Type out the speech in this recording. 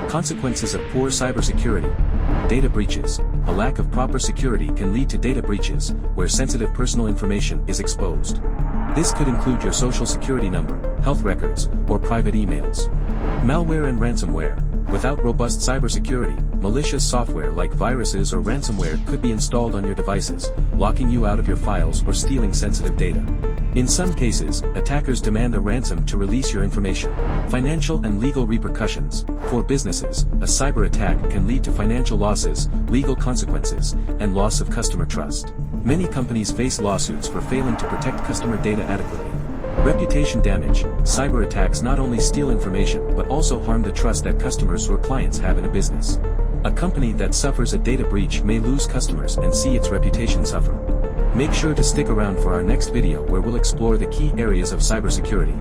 Consequences of poor cybersecurity. Data breaches. A lack of proper security can lead to data breaches, where sensitive personal information is exposed. This could include your social security number, health records, or private emails. Malware and ransomware. Without robust cybersecurity, malicious software like viruses or ransomware could be installed on your devices, locking you out of your files or stealing sensitive data. In some cases, attackers demand a ransom to release your information. Financial and legal repercussions. For businesses, a cyber attack can lead to financial losses, legal consequences, and loss of customer trust. Many companies face lawsuits for failing to protect customer data adequately. Reputation damage. Cyber attacks not only steal information but also harm the trust that customers or clients have in a business. A company that suffers a data breach may lose customers and see its reputation suffer. Make sure to stick around for our next video where we'll explore the key areas of cybersecurity.